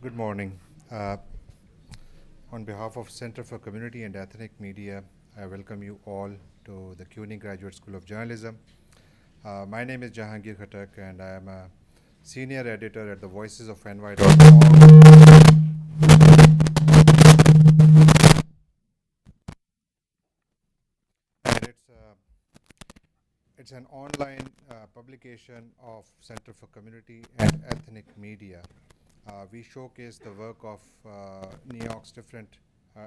Good morning. Uh, on behalf of Center for Community and Ethnic Media, I welcome you all to the CUNY Graduate School of Journalism. My name is Jahangir Khatak, and I am a senior editor at the Voices of NY.org. And it's an online publication of Center for Community and Ethnic Media. We showcase the work of New York's different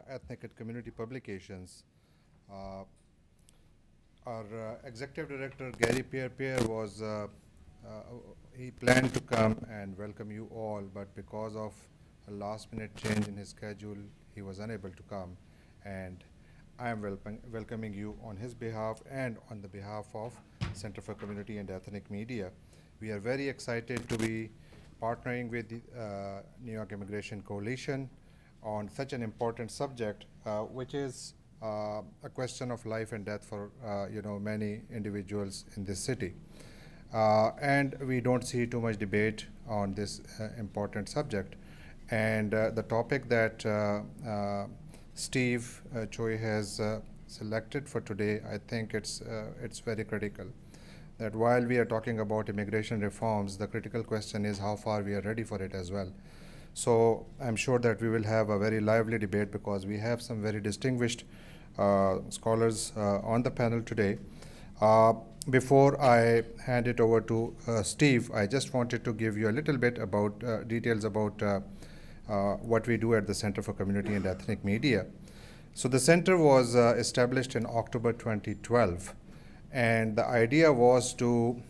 ethnic and community publications. Our executive director, Gary Pierre, he planned to come and welcome you all, but because of a last-minute change in his schedule, he was unable to come. And I am welcoming you on his behalf and on the behalf of Center for Community and Ethnic Media. We are very excited to be partnering with the New York Immigration Coalition on such an important subject, which is a question of life and death for many individuals in this city. And we don't see too much debate on this important subject. And the topic that Steve Choi has selected for today, I think it's very critical. That while we are talking about immigration reforms, the critical question is how far we are ready for it as well. So I'm sure that we will have a very lively debate because we have some very distinguished scholars on the panel today. Before I hand it over to Steve, I just wanted to give you a little bit about details about what we do at the Center for Community and Ethnic Media. So the center was established in October 2012. And the idea was to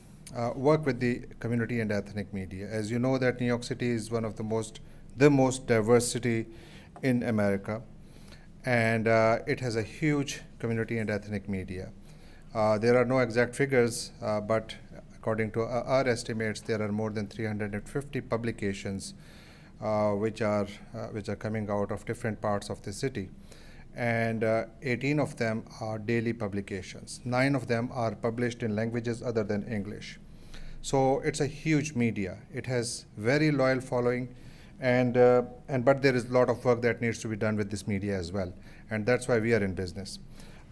work with the community and ethnic media. As you know, that New York City is one of the most diverse city in America, and it has a huge community and ethnic media. There are no exact figures, but according to our estimates, there are more than 350 publications which are coming out of different parts of the city. And 18 of them are daily publications. 9 of them are published in languages other than English. So it's a huge media. It has very loyal following, but there is a lot of work that needs to be done with this media as well, and that's why we are in business.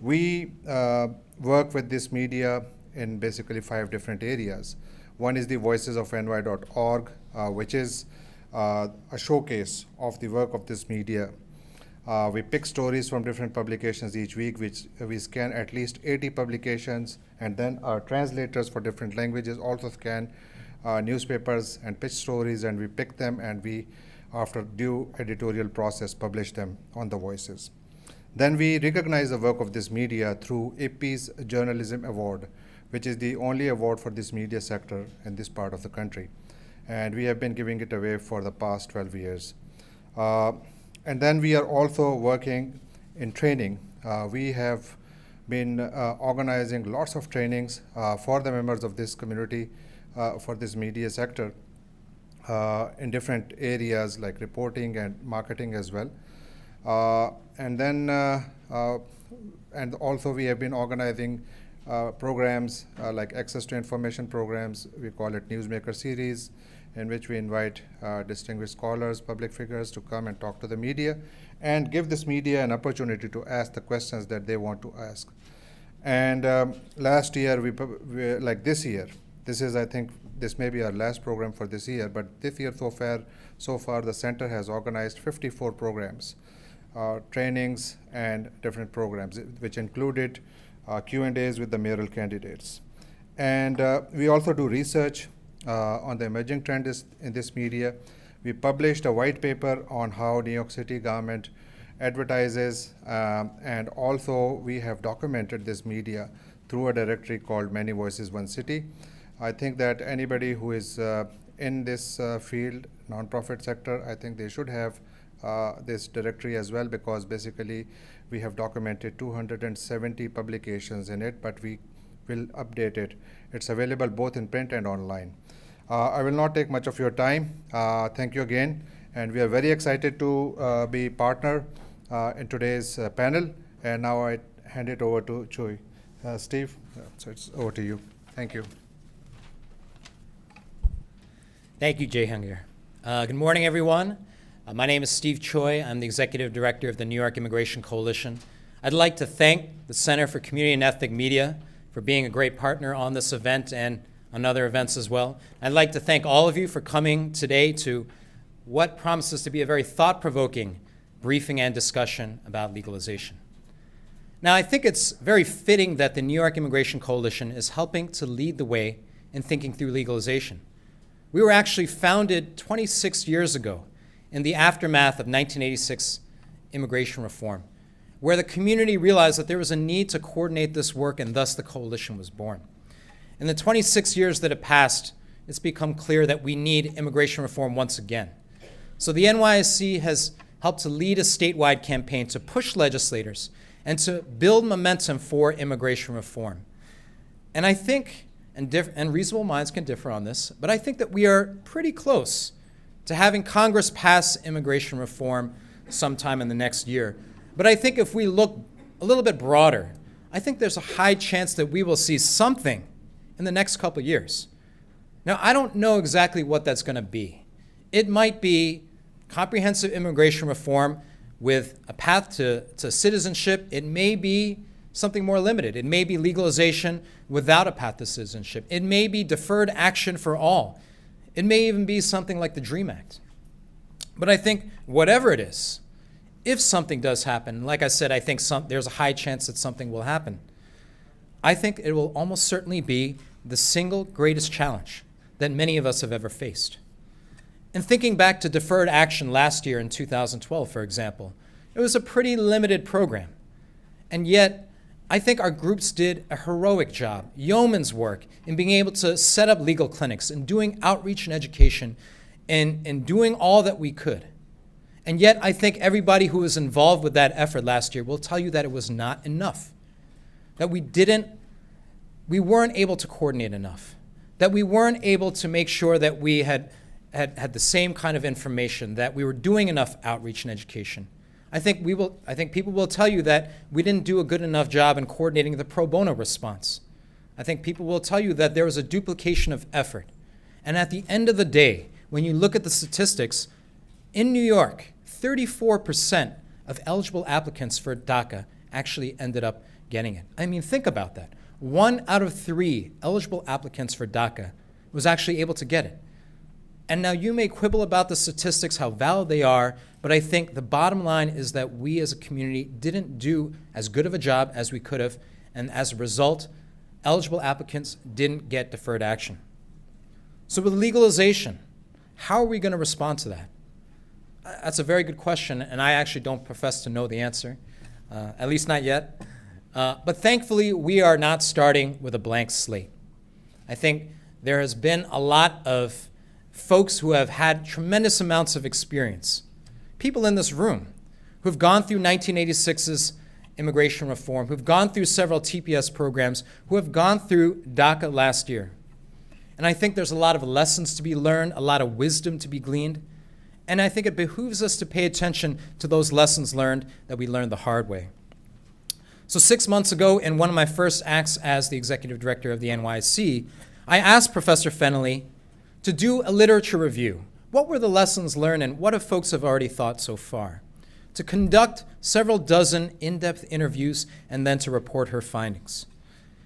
We work with this media in basically 5 different areas. One is the Voices of NY.org, which is a showcase of the work of this media. We pick stories from different publications each week, which we scan at least 80 publications, and then our translators for different languages also scan newspapers and pitch stories, and we pick them, and we, after due editorial process, publish them on the Voices. Then we recognize the work of this media through AP's Journalism Award, which is the only award for this media sector in this part of the country. And we have been giving it away for the past 12 years. And then we are also working in training. We have been organizing lots of trainings for the members of this community, for this media sector, in different areas like reporting and marketing as well. And also we have been organizing programs like access to information programs. We call it Newsmaker Series, in which we invite distinguished scholars, public figures to come and talk to the media and give this media an opportunity to ask the questions that they want to ask. And last year, like this year, I think this may be our last program for this year, but this year so far the center has organized 54 programs, trainings and different programs, which included Q&As with the mayoral candidates. And we also do research on the emerging trends in this media. We published a white paper on how New York City government advertises, and also we have documented this media through a directory called Many Voices, One City. I think that anybody who is in this field, nonprofit sector, I think they should have this directory as well, because basically we have documented 270 publications in it, but we will update it. It's available both in print and online. I will not take much of your time. Thank you again. And we are very excited to be partner in today's panel. And now I hand it over to Choi. Steve, so it's over to you. Thank you. Thank you, Jehangir. Good morning, everyone. My name is Steve Choi. I'm the Executive Director of the New York Immigration Coalition. I'd like to thank the Center for Community and Ethnic Media for being a great partner on this event and on other events as well. I'd like to thank all of you for coming today to what promises to be a very thought-provoking briefing and discussion about legalization. Now, I think it's very fitting that the New York Immigration Coalition is helping to lead the way in thinking through legalization. We were actually founded 26 years ago in the aftermath of 1986 immigration reform, where the community realized that there was a need to coordinate this work, and thus the coalition was born. In the 26 years that have passed, it's become clear that we need immigration reform once again. So the NYIC has helped to lead a statewide campaign to push legislators and to build momentum for immigration reform. And I think, and reasonable minds can differ on this, but I think that we are pretty close to having Congress pass immigration reform sometime in the next year. But I think if we look a little bit broader, I think there's a high chance that we will see something in the next couple of years. Now, I don't know exactly what that's going to be. It might be comprehensive immigration reform with a path to citizenship. It may be something more limited. It may be legalization without a path to citizenship. It may be deferred action for all. It may even be something like the DREAM Act. But I think whatever it is, if something does happen, like I said, I think there's a high chance that something will happen. I think it will almost certainly be the single greatest challenge that many of us have ever faced. And thinking back to deferred action last year in 2012, for example, it was a pretty limited program. And yet, I think our groups did a heroic job, yeoman's work, in being able to set up legal clinics and doing outreach and education and doing all that we could. And yet, I think everybody who was involved with that effort last year will tell you that it was not enough, that we weren't able to coordinate enough, that we weren't able to make sure that we had the same kind of information, that we were doing enough outreach and education. I think people will tell you that we didn't do a good enough job in coordinating the pro bono response. I think people will tell you that there was a duplication of effort. And at the end of the day, when you look at the statistics, in New York, 34% of eligible applicants for DACA actually ended up getting it. I mean, think about that. 1 out of 3 eligible applicants for DACA was actually able to get it. And now you may quibble about the statistics, how valid they are, but I think the bottom line is that we as a community didn't do as good of a job as we could have, and as a result, eligible applicants didn't get deferred action. So with legalization, how are we going to respond to that? That's a very good question, and I actually don't profess to know the answer, at least not yet. But thankfully, we are not starting with a blank slate. I think there has been a lot of folks who have had tremendous amounts of experience, people in this room who've gone through 1986's immigration reform, who've gone through several TPS programs, who have gone through DACA last year. And I think there's a lot of lessons to be learned, a lot of wisdom to be gleaned. And I think it behooves us to pay attention to those lessons learned that we learned the hard way. So 6 months ago, in one of my first acts as the executive director of the NYIC, I asked Professor Fennelly to do a literature review. What were the lessons learned and what have folks have already thought so far? To conduct several dozen in-depth interviews and then to report her findings.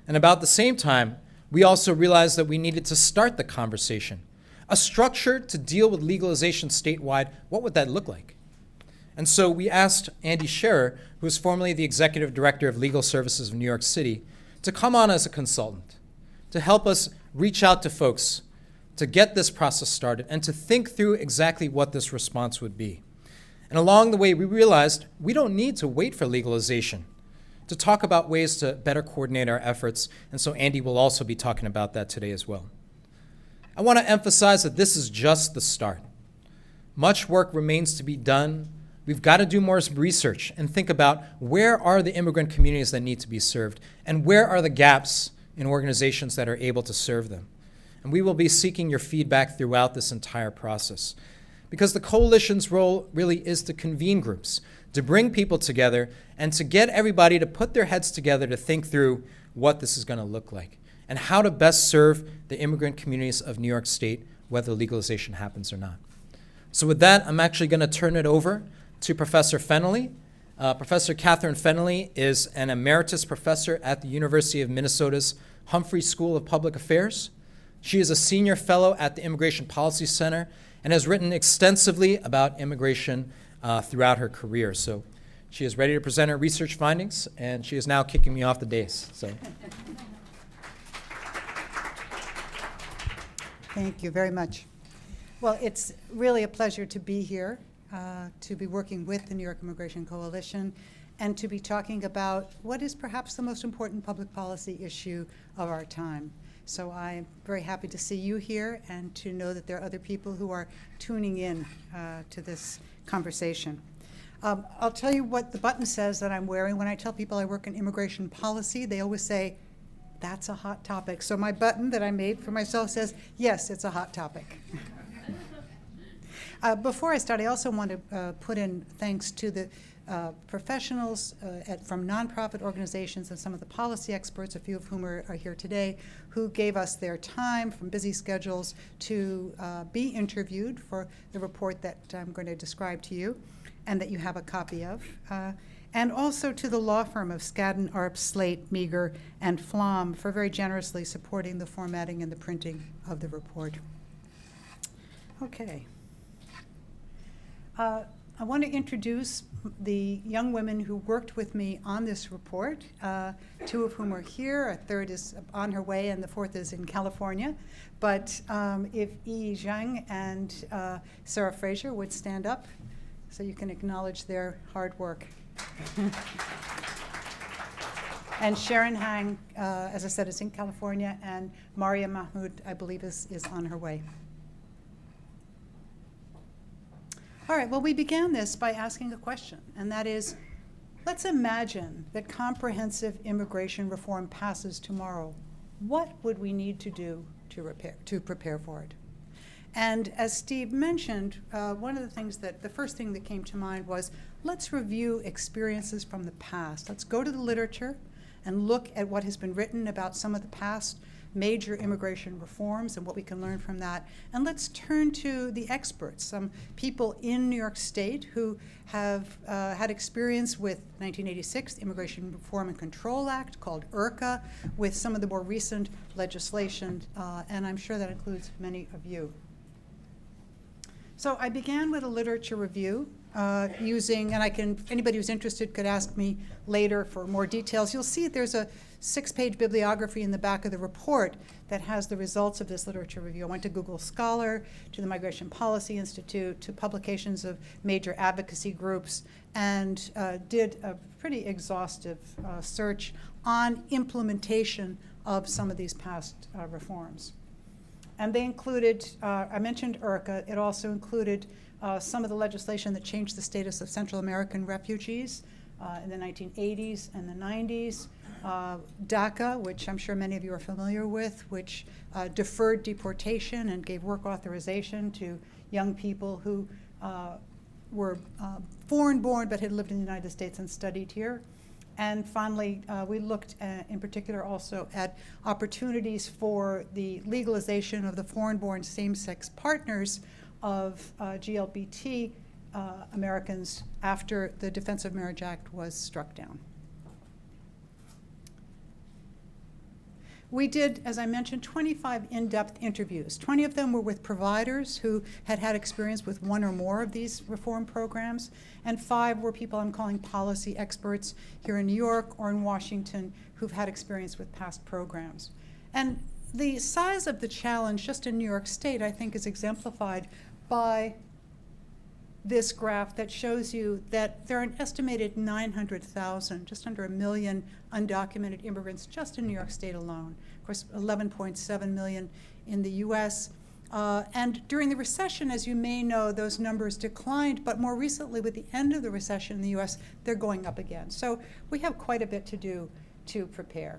And about the same time, we also realized that we needed to start the conversation. A structure to deal with legalization statewide, what would that look like? And so we asked Andy Scherer, who is formerly the executive director of Legal Services of New York City, to come on as a consultant, to help us reach out to folks, to get this process started, and to think through exactly what this response would be. And along the way, we realized we don't need to wait for legalization to talk about ways to better coordinate our efforts, and so Andy will also be talking about that today as well. I want to emphasize that this is just the start. Much work remains to be done. We've got to do more research and think about where are the immigrant communities that need to be served, and where are the gaps in organizations that are able to serve them. And we will be seeking your feedback throughout this entire process. Because the coalition's role really is to convene groups, to bring people together, and to get everybody to put their heads together to think through what this is going to look like, and how to best serve the immigrant communities of New York State, whether legalization happens or not. So with that, I'm actually going to turn it over to Professor Fennelly. Professor Katherine Fennelly is an emeritus professor at the University of Minnesota's Humphrey School of Public Affairs. She is a senior fellow at the Immigration Policy Center and has written extensively about immigration throughout her career. So she is ready to present her research findings, and she is now kicking me off the dais. So. Thank you very much. Well, it's really a pleasure to be here, to be working with the New York Immigration Coalition, and to be talking about what is perhaps the most important public policy issue of our time. So I'm very happy to see you here and to know that there are other people who are tuning in to this conversation. I'll tell you what the button says that I'm wearing. When I tell people I work in immigration policy, they always say, "That's a hot topic." So my button that I made for myself says, yes, it's a hot topic. Before I start, I also want to put in thanks to the professionals from nonprofit organizations and some of the policy experts, a few of whom are here today, who gave us their time from busy schedules to be interviewed for the report that I'm going to describe to you and that you have a copy of. And also to the law firm of Skadden, Arps, Slate, Meagher, and Flom for very generously supporting the formatting and the printing of the report. Okay. I want to introduce the young women who worked with me on this report, two of whom are here, a third is on her way, and the fourth is in California. But if Yi Zhang and Sarah Fraser would stand up so you can acknowledge their hard work. And Sharon Hang, as I said, is in California, and Maria Mahmoud, I believe, is on her way. All right, well, we began this by asking a question, and that is, let's imagine that comprehensive immigration reform passes tomorrow. What would we need to do to prepare for it? And as Steve mentioned, one of the things the first thing that came to mind was, let's review experiences from the past. Let's go to the literature and look at what has been written about some of the past major immigration reforms and what we can learn from that. And let's turn to the experts, some people in New York State who have had experience with 1986 Immigration Reform and Control Act, called IRCA, with some of the more recent legislation, and I'm sure that includes many of you. So I began with a literature review using, and anybody who's interested could ask me later for more details. You'll see there's a 6-page bibliography in the back of the report that has the results of this literature review. I went to Google Scholar, to the Migration Policy Institute, to publications of major advocacy groups, and did a pretty exhaustive search on implementation of some of these past reforms. And they included, I mentioned IRCA, it also included some of the legislation that changed the status of Central American refugees in the 1980s and the 90s. DACA, which I'm sure many of you are familiar with, which deferred deportation and gave work authorization to young people who were foreign-born but had lived in the United States and studied here. And finally, we looked in particular also at opportunities for the legalization of the foreign-born same-sex partners of GLBT Americans after the Defense of Marriage Act was struck down. We did, as I mentioned, 25 in-depth interviews. 20 of them were with providers who had had experience with one or more of these reform programs, and 5 were people I'm calling policy experts here in New York or in Washington who've had experience with past programs. And the size of the challenge just in New York State, I think, is exemplified by this graph that shows you that there are an estimated 900,000, just under 1 million undocumented immigrants just in New York State alone. Of course, 11.7 million in the US. And during the recession, as you may know, those numbers declined, but more recently with the end of the recession in the US, they're going up again. So we have quite a bit to do to prepare.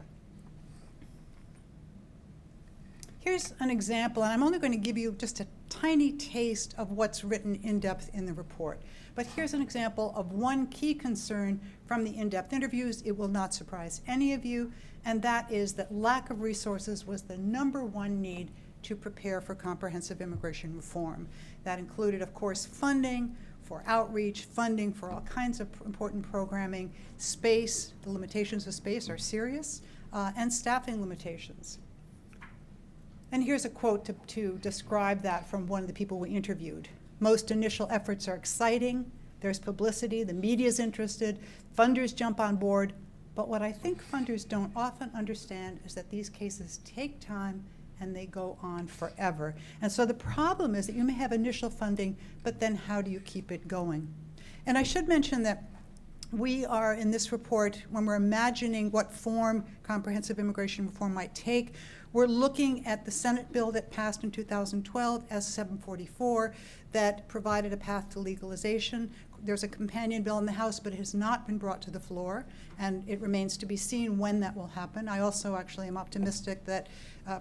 Here's an example, and I'm only going to give you just a tiny taste of what's written in depth in the report. But here's an example of one key concern from the in-depth interviews. It will not surprise any of you, and that is that lack of resources was the #1 need to prepare for comprehensive immigration reform. That included, of course, funding for outreach, funding for all kinds of important programming, space, the limitations of space are serious, and staffing limitations. And here's a quote to describe that from one of the people we interviewed. Most initial efforts are exciting, there's publicity, the media's interested, funders jump on board, but what I think funders don't often understand is that these cases take time and they go on forever. And so the problem is that you may have initial funding, but then how do you keep it going? And I should mention that we are, in this report, when we're imagining what form comprehensive immigration reform might take, we're looking at the Senate bill that passed in 2012, S-744, that provided a path to legalization. There's a companion bill in the House, but it has not been brought to the floor, and it remains to be seen when that will happen. I also actually am optimistic that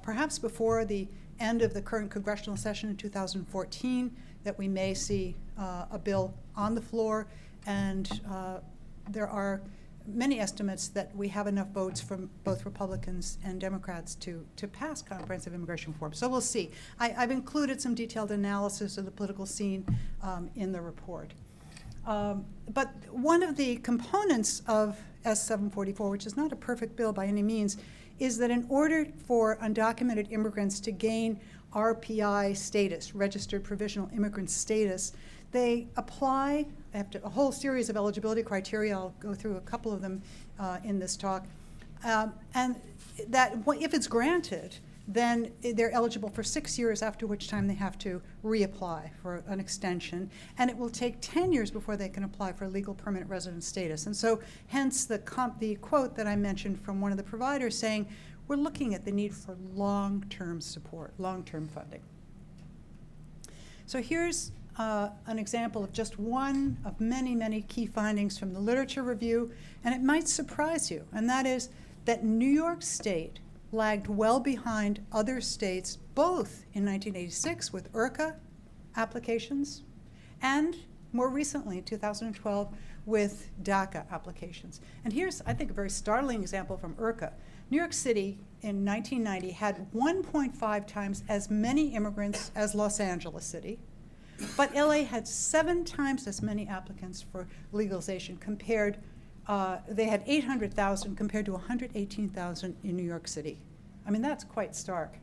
perhaps before the end of the current congressional session in 2014, that we may see a bill on the floor, and there are many estimates that we have enough votes from both Republicans and Democrats to pass comprehensive immigration reform. So we'll see. I've included some detailed analysis of the political scene in the report. But one of the components of S-744, which is not a perfect bill by any means, is that in order for undocumented immigrants to gain RPI status, registered provisional immigrant status, they apply after a whole series of eligibility criteria. I'll go through a couple of them in this talk. And that if it's granted, then they're eligible for 6 years, after which time they have to reapply for an extension. And it will take 10 years before they can apply for legal permanent resident status. And so hence the quote that I mentioned from one of the providers saying, we're looking at the need for long-term support, long-term funding. So here's an example of just one of many, many key findings from the literature review, and it might surprise you, and that is that New York State lagged well behind other states, both in 1986 with IRCA applications, and more recently, in 2012, with DACA applications. And here's, I think, a very startling example from IRCA. New York City in 1990 had 1.5 times as many immigrants as Los Angeles City, but LA had 7 times as many applicants for legalization compared. They had 800,000 compared to 118,000 in New York City. I mean, that's quite stark.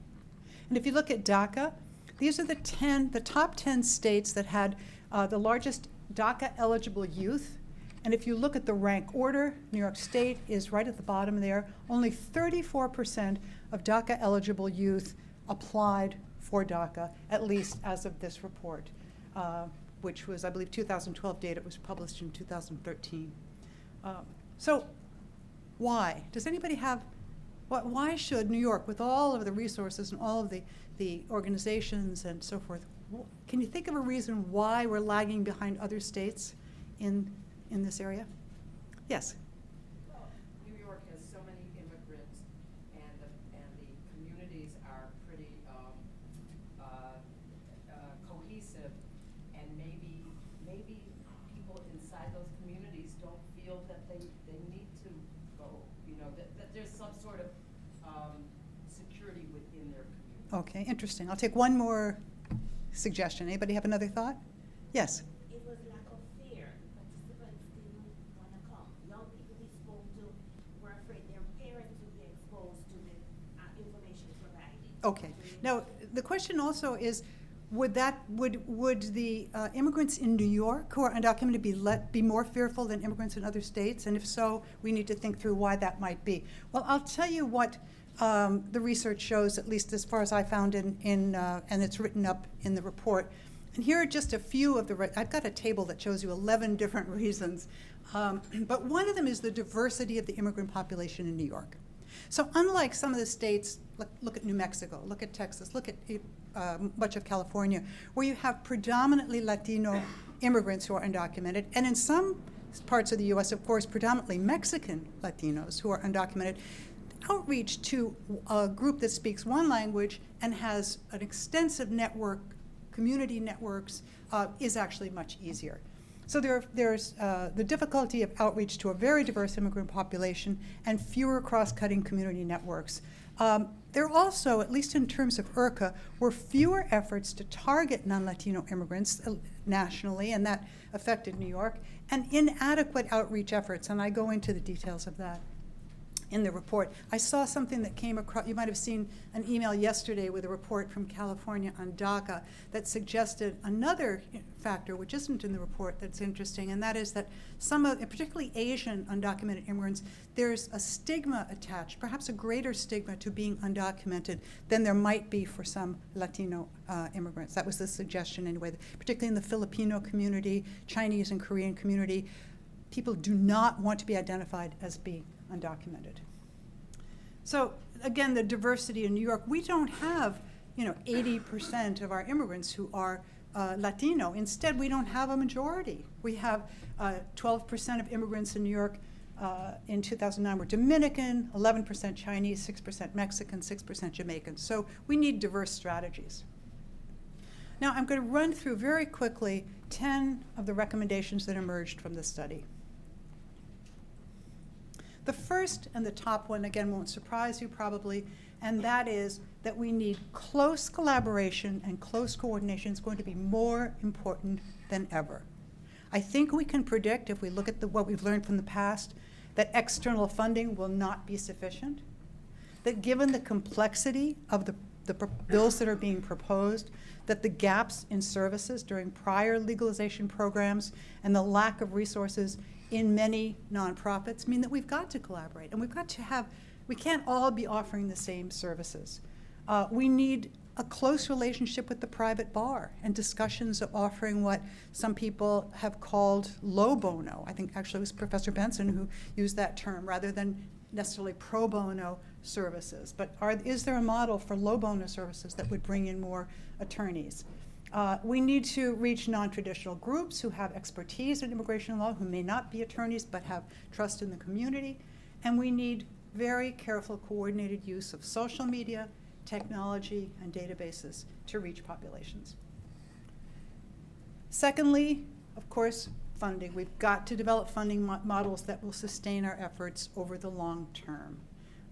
And if you look at DACA, these are the top 10 states that had the largest DACA-eligible youth. And if you look at the rank order, New York State is right at the bottom there. Only 34% of DACA-eligible youth applied for DACA, at least as of this report, which was, I believe, 2012 data. It was published in 2013. So why? Does anybody have, why should New York, with all of the resources and all of the organizations and so forth, can you think of a reason why we're lagging behind other states in this area? Yes? Well, New York has so many immigrants, and the communities are pretty cohesive, and maybe people inside those communities don't feel that they need to go, you know, that there's some sort of security within their community. Okay, interesting. I'll take one more suggestion. Anybody have another thought? Yes? It was lack of fear. Participants didn't want to come. Young people we spoke to were afraid their parents would be exposed to the information provided. Okay. Now, the question also is, would the immigrants in New York who are undocumented be more fearful than immigrants in other states? And if so, we need to think through why that might be. Well, I'll tell you what the research shows, at least as far as I found and it's written up in the report. And here are just a few of I've got a table that shows you 11 different reasons. But one of them is the diversity of the immigrant population in New York. So unlike some of the states, look at New Mexico, look at Texas, look at much of California, where you have predominantly Latino immigrants who are undocumented, and in some parts of the U.S., of course, predominantly Mexican Latinos who are undocumented, outreach to a group that speaks one language and has an extensive network, community networks, is actually much easier. So there's the difficulty of outreach to a very diverse immigrant population and fewer cross-cutting community networks. There also, at least in terms of IRCA, were fewer efforts to target non-Latino immigrants nationally, and that affected New York, and inadequate outreach efforts, and I go into the details of that in the report. I saw something that came across, you might have seen an email yesterday with a report from California on DACA that suggested another factor, which isn't in the report, that's interesting, and that is that some of, particularly Asian undocumented immigrants, there's a stigma attached, perhaps a greater stigma to being undocumented than there might be for some Latino immigrants. That was the suggestion anyway, particularly in the Filipino community, Chinese and Korean community. People do not want to be identified as being undocumented. So again, the diversity in New York, we don't have 80% of our immigrants who are Latino. Instead, we don't have a majority. We have 12% of immigrants in New York in 2009 were Dominican, 11% Chinese, 6% Mexican, 6% Jamaican. So we need diverse strategies. Now I'm going to run through very quickly 10 of the recommendations that emerged from the study. The first and the top one, again, won't surprise you probably, and that is that we need close collaboration and close coordination is going to be more important than ever. I think we can predict, if we look at what we've learned from the past, that external funding will not be sufficient, that given the complexity of the bills that are being proposed, that the gaps in services during prior legalization programs and the lack of resources in many nonprofits mean that we've got to collaborate, and we've got to have, we can't all be offering the same services. We need a close relationship with the private bar and discussions of offering what some people have called low bono. I think actually it was Professor Benson who used that term rather than necessarily pro bono services. But is there a model for low bono services that would bring in more attorneys? We need to reach non-traditional groups who have expertise in immigration law, who may not be attorneys but have trust in the community. And we need very careful coordinated use of social media, technology, and databases to reach populations. Secondly, of course, funding. We've got to develop funding models that will sustain our efforts over the long term.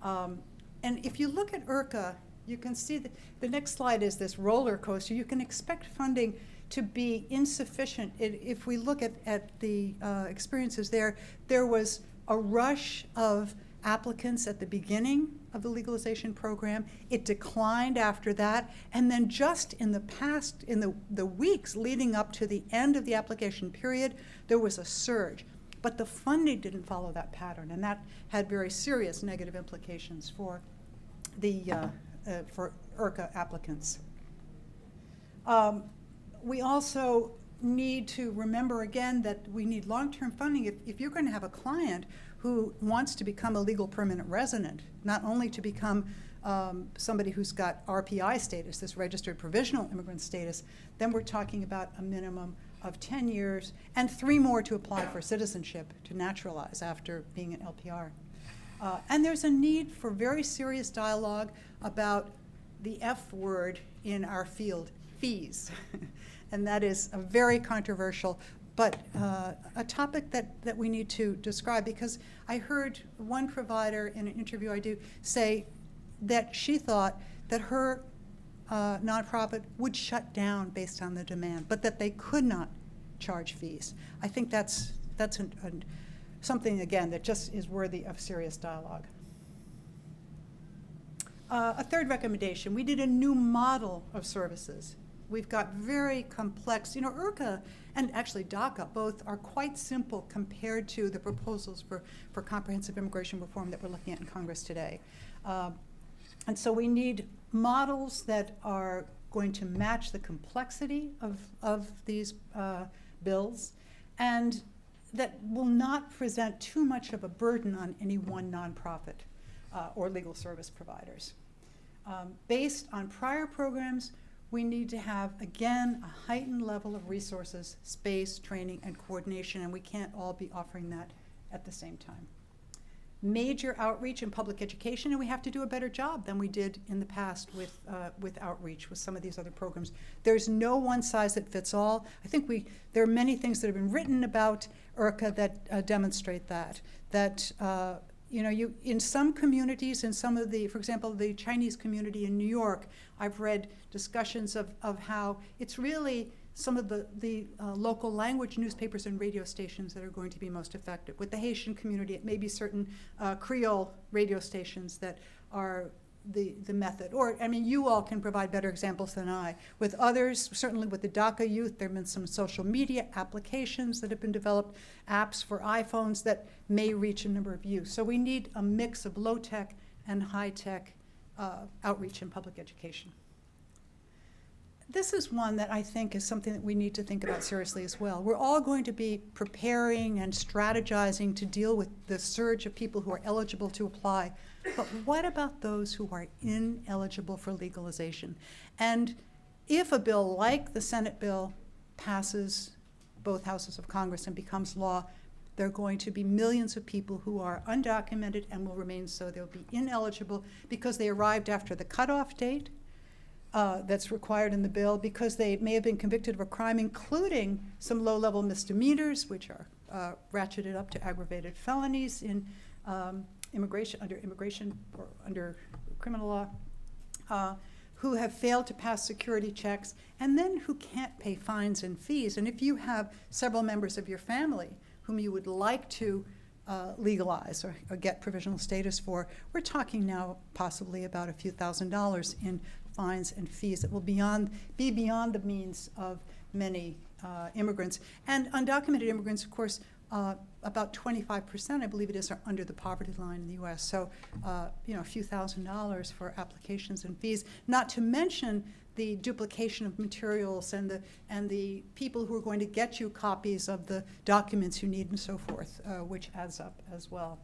And if you look at IRCA, you can see that the next slide is this roller coaster. You can expect funding to be insufficient. If we look at the experiences there was a rush of applicants at the beginning of the legalization program. It declined after that, and then just in the weeks leading up to the end of the application period, there was a surge. But the funding didn't follow that pattern, and that had very serious negative implications for the for IRCA applicants. We also need to remember again that we need long-term funding. If you're going to have a client who wants to become a legal permanent resident, not only to become somebody who's got RPI status, this registered provisional immigrant status, then we're talking about a minimum of 10 years and 3 more to apply for citizenship, to naturalize after being an LPR. And there's a need for very serious dialogue about the F word in our field, fees. And that is a very controversial, but a topic that we need to describe, because I heard one provider in an interview I do say that she thought that her nonprofit would shut down based on the demand, but that they could not charge fees. I think that's something, again, that just is worthy of serious dialogue. A third recommendation, we did a new model of services. We've got very complex, IRCA and actually DACA both are quite simple compared to the proposals for comprehensive immigration reform that we're looking at in Congress today. And so we need models that are going to match the complexity of these bills and that will not present too much of a burden on any one nonprofit or legal service providers. Based on prior programs, we need to have, again, a heightened level of resources, space, training, and coordination, and we can't all be offering that at the same time. Major outreach and public education, and we have to do a better job than we did in the past with outreach, with some of these other programs. There's no one size that fits all. I think there are many things that have been written about IRCA that demonstrate that in some communities, in some of the, for example, the Chinese community in New York, I've read discussions of how it's really some of the local language newspapers and radio stations that are going to be most effective. With the Haitian community, it may be certain Creole radio stations that are the method. Or, I mean, you all can provide better examples than I. With others, certainly with the DACA youth, there have been some social media applications that have been developed, apps for iPhones that may reach a number of youth. So we need a mix of low-tech and high-tech outreach and public education. This is one that I think is something that we need to think about seriously as well. We're all going to be preparing and strategizing to deal with the surge of people who are eligible to apply. But what about those who are ineligible for legalization? And if a bill like the Senate bill passes both houses of Congress and becomes law, there are going to be millions of people who are undocumented and will remain so. They'll be ineligible because they arrived after the cutoff date that's required in the bill, because they may have been convicted of a crime, including some low-level misdemeanors, which are ratcheted up to aggravated felonies in immigration or under criminal law, who have failed to pass security checks, and then who can't pay fines and fees. And if you have several members of your family whom you would like to legalize or get provisional status for, we're talking now possibly about a few $1,000s in fines and fees that will be beyond the means of many immigrants. And undocumented immigrants, of course, about 25%, I believe it is, are under the poverty line in the U.S. So, a few $1,000s for applications and fees, not to mention the duplication of materials and the people who are going to get you copies of the documents you need and so forth, which adds up as well.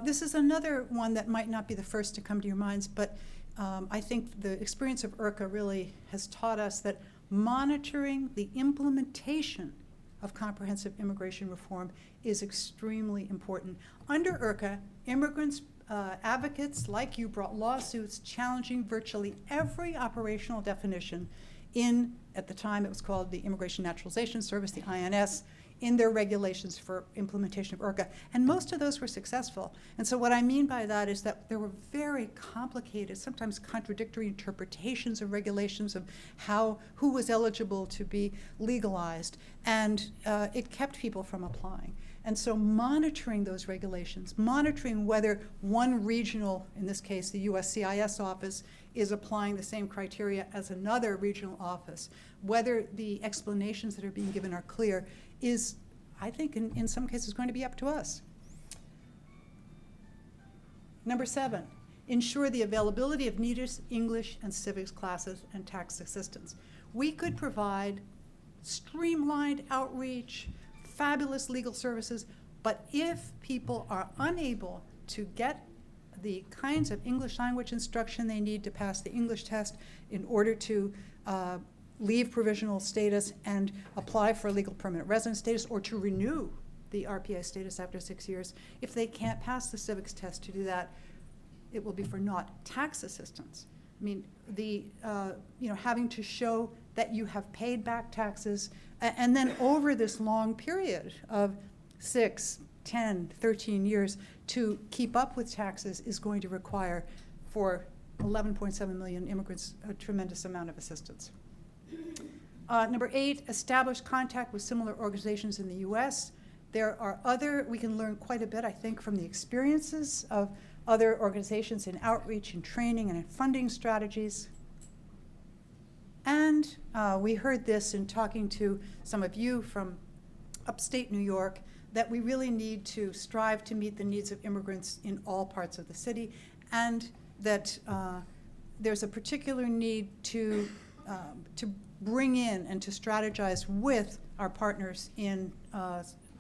This is another one that might not be the first to come to your minds, but I think the experience of IRCA really has taught us that monitoring the implementation of comprehensive immigration reform is extremely important. Under IRCA, immigrants, advocates like you brought lawsuits challenging virtually every operational definition in, at the time it was called the Immigration Naturalization Service, the INS, in their regulations for implementation of IRCA. And most of those were successful. And so what I mean by that is that there were very complicated, sometimes contradictory interpretations of regulations of who was eligible to be legalized. And it kept people from applying. And so monitoring those regulations, monitoring whether one regional, in this case the USCIS office, is applying the same criteria as another regional office, whether the explanations that are being given are clear, is, I think, in some cases going to be up to us. Number 7, ensure the availability of needed English and civics classes and tax assistance. We could provide streamlined outreach, fabulous legal services, but if people are unable to get the kinds of English language instruction they need to pass the English test in order to leave provisional status and apply for legal permanent residence status, or to renew the RPA status after 6 years, if they can't pass the civics test to do that, it will be for naught. Tax assistance. I mean, having to show that you have paid back taxes, and then over this long period of 6, 10, 13 years to keep up with taxes is going to require, for 11.7 million immigrants, a tremendous amount of assistance. Number 8, establish contact with similar organizations in the U.S. There are we can learn quite a bit, I think, from the experiences of other organizations in outreach and training and in funding strategies. And we heard this in talking to some of you from upstate New York, that we really need to strive to meet the needs of immigrants in all parts of the city, and that there's a particular need to bring in and to strategize with our partners in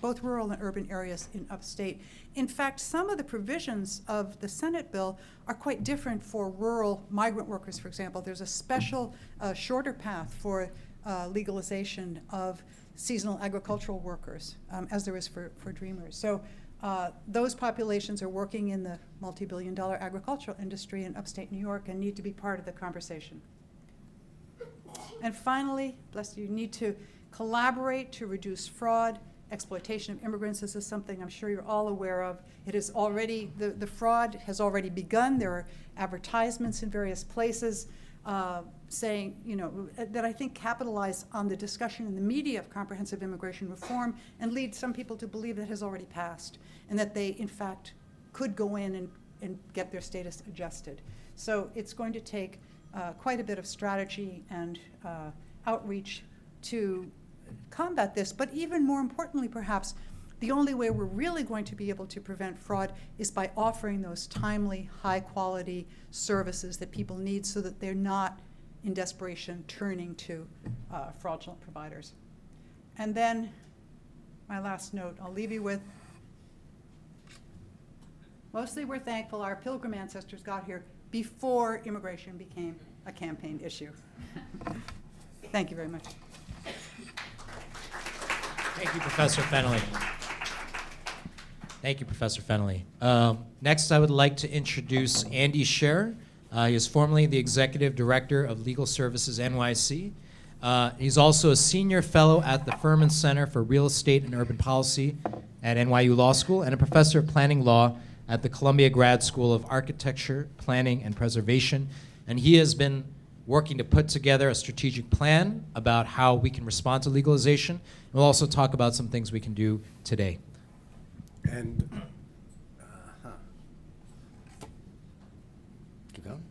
both rural and urban areas in upstate. In fact, some of the provisions of the Senate bill are quite different for rural migrant workers, for example. There's a special shorter path for legalization of seasonal agricultural workers, as there is for Dreamers. So those populations are working in the multi-billion-dollar agricultural industry in upstate New York and need to be part of the conversation. And finally, bless you, need to collaborate to reduce fraud exploitation of immigrants. This is something I'm sure you're all aware of. It is already, the fraud has already begun. There are advertisements in various places saying, that I think capitalize on the discussion in the media of comprehensive immigration reform and lead some people to believe that it has already passed and that they, in fact, could go in and get their status adjusted. So it's going to take quite a bit of strategy and outreach to combat this, but even more importantly, perhaps, the only way we're really going to be able to prevent fraud is by offering those timely, high-quality services that people need so that they're not, in desperation, turning to fraudulent providers. And then, my last note, I'll leave you with, mostly we're thankful our Pilgrim ancestors got here before immigration became a campaign issue. Thank you very much. Thank you, Professor Fennelly. Thank you, Professor Fennelly. Next, I would like to introduce Andy Scherer. He is formerly the Executive Director of Legal Services NYC. He's also a Senior Fellow at the Furman Center for Real Estate and Urban Policy at NYU Law School and a Professor of Planning Law at the Columbia Grad School of Architecture, Planning, and Preservation. And he has been working to put together a strategic plan about how we can respond to legalization. We'll also talk about some things we can do today. And, keep going.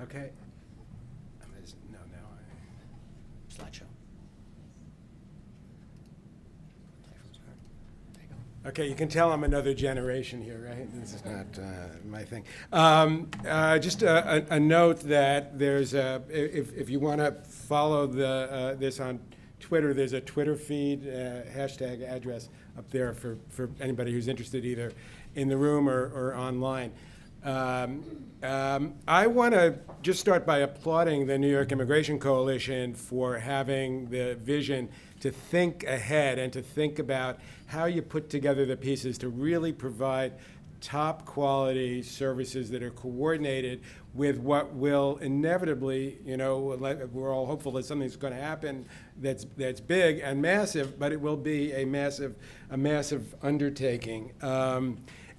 Okay. No, now Slideshow. Okay, you can tell I'm another generation here, right? This is not my thing. Just a note that there's if you want to follow this on Twitter, there's a Twitter feed, hashtag address up there for anybody who's interested either in the room or online. I want to just start by applauding the New York Immigration Coalition for having the vision to think ahead and to think about how you put together the pieces to really provide top quality services that are coordinated with what will inevitably, we're all hopeful that something's going to happen that's big and massive, but it will be a massive undertaking.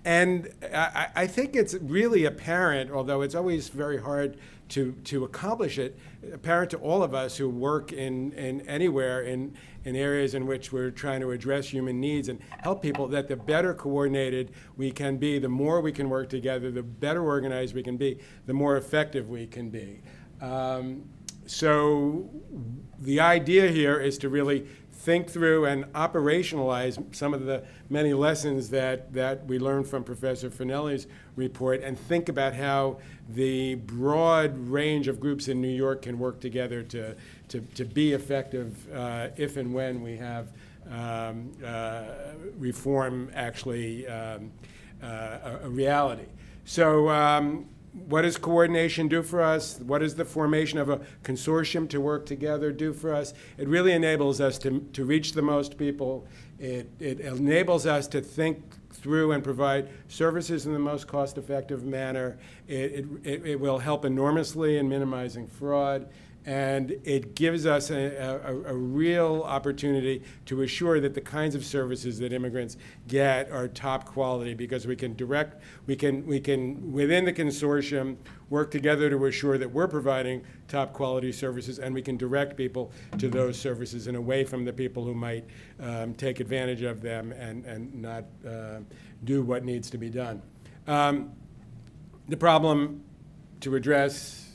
And I think it's really apparent, although it's always very hard to accomplish it, apparent to all of us who work in anywhere in areas in which we're trying to address human needs and help people, that the better coordinated we can be, the more we can work together, the better organized we can be, the more effective we can be. So the idea here is to really think through and operationalize some of the many lessons that we learned from Professor Fennelly's report and think about how the broad range of groups in New York can work together to be effective if and when we have reform actually a reality. So what does coordination do for us? What does the formation of a consortium to work together do for us? It really enables us to reach the most people. It enables us to think through and provide services in the most cost-effective manner. It will help enormously in minimizing fraud. And it gives us a real opportunity to assure that the kinds of services that immigrants get are top quality, because we can within the consortium, work together to assure that we're providing top quality services, and we can direct people to those services and away from the people who might take advantage of them and not do what needs to be done. The problem to address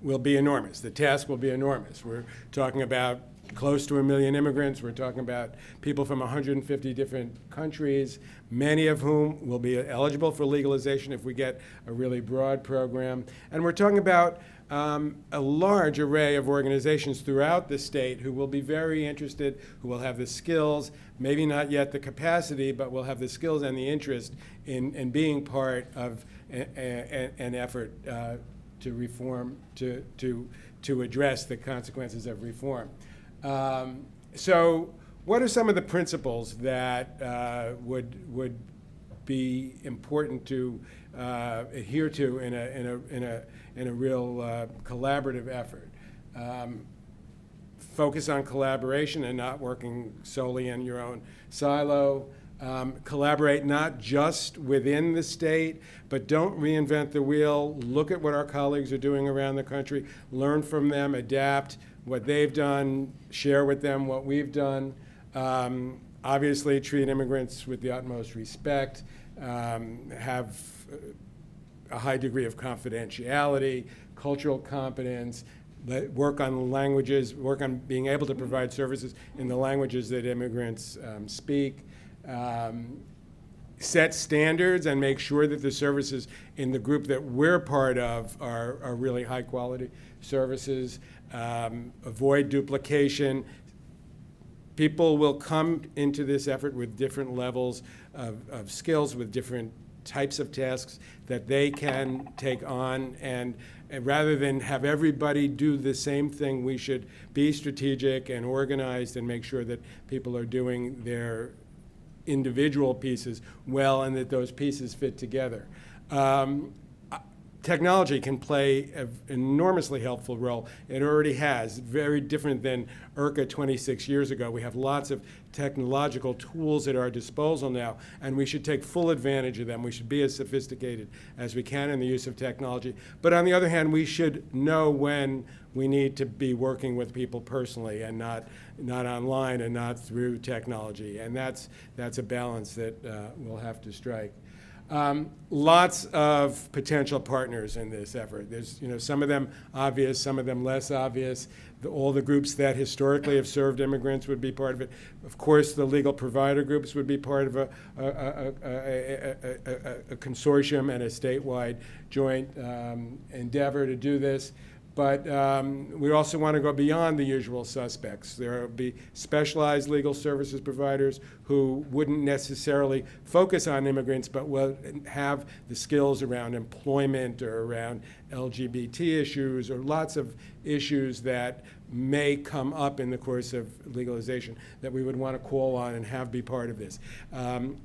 will be enormous. The task will be enormous. We're talking about close to 1 million immigrants. We're talking about people from 150 different countries, many of whom will be eligible for legalization if we get a really broad program. And we're talking about a large array of organizations throughout the state who will be very interested, who will have the skills, maybe not yet the capacity, but will have the skills and the interest in being part of an effort to reform, to address the consequences of reform. So what are some of the principles that would be important to adhere to in a real collaborative effort? focus on collaboration and not working solely in your own silo. Collaborate not just within the state, but don't reinvent the wheel. Look at what our colleagues are doing around the country, learn from them, adapt what they've done, share with them what we've done. Obviously, treat immigrants with the utmost respect, have a high degree of confidentiality, cultural competence, work on languages, work on being able to provide services in the languages that immigrants speak. Set standards and make sure that the services in the group that we're part of are really high quality services. Avoid duplication. People will come into this effort with different levels of skills, with different types of tasks that they can take on, and rather than have everybody do the same thing, we should be strategic and organized and make sure that people are doing their individual pieces well and that those pieces fit together. Technology can play an enormously helpful role. It already has, very different than IRCA 26 years ago. We have lots of technological tools at our disposal now, and we should take full advantage of them. We should be as sophisticated as we can in the use of technology. But on the other hand, we should know when we need to be working with people personally and not online and not through technology. And that's a balance that we'll have to strike. Lots of potential partners in this effort. There's, some of them obvious, some of them less obvious. All the groups that historically have served immigrants would be part of it. Of course, the legal provider groups would be part of a consortium and a statewide joint endeavor to do this. But we also want to go beyond the usual suspects. There will be specialized legal services providers who wouldn't necessarily focus on immigrants, but will have the skills around employment or around LGBT issues or lots of issues that may come up in the course of legalization that we would want to call on and have be part of this.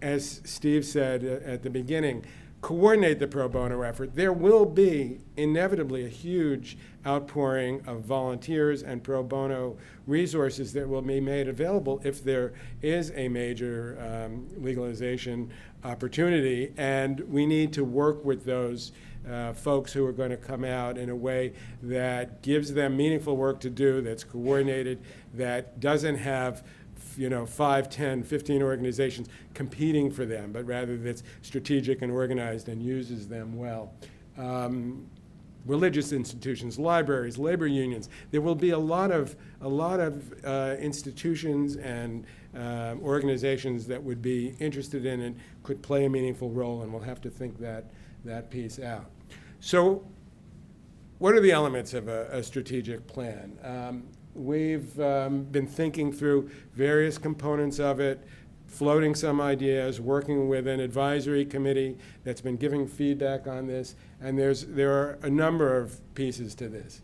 As Steve said at the beginning, coordinate the pro bono effort. There will be inevitably a huge outpouring of volunteers and pro bono resources that will be made available if there is a major legalization opportunity, and we need to work with those folks who are going to come out in a way that gives them meaningful work to do, that's coordinated, that doesn't have 5, 10, 15 organizations competing for them, but rather that's strategic and organized and uses them well. Religious institutions, libraries, labor unions. There will be a lot of institutions and organizations that would be interested in and could play a meaningful role, and we'll have to think that piece out. So what are the elements of a strategic plan? We've been thinking through various components of it, floating some ideas, working with an advisory committee that's been giving feedback on this, and there are a number of pieces to this.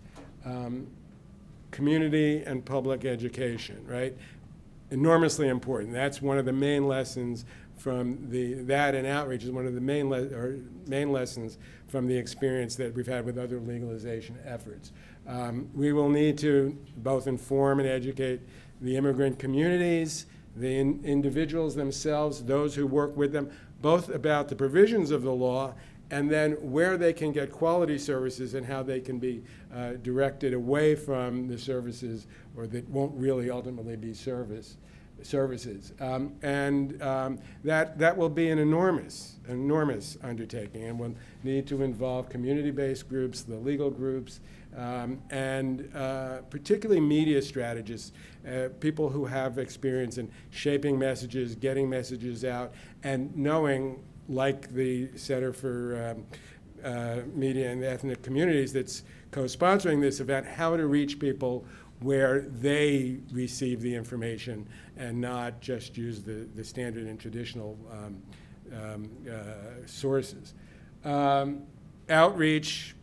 Community and public education, right? Enormously important. That's one of the main lessons from that and outreach is one of the main lessons from the experience that we've had with other legalization efforts. We will need to both inform and educate the immigrant communities, the individuals themselves, those who work with them, both about the provisions of the law and then where they can get quality services and how they can be directed away from the services or that won't really ultimately be services. That will be an enormous undertaking, and we'll need to involve community-based groups, the legal groups, and particularly media strategists, people who have experience in shaping messages, getting messages out, and knowing, like the Center for Media and Ethnic Communities that's co-sponsoring this event, how to reach people where they receive the information and not just use the standard and traditional sources. Outreach,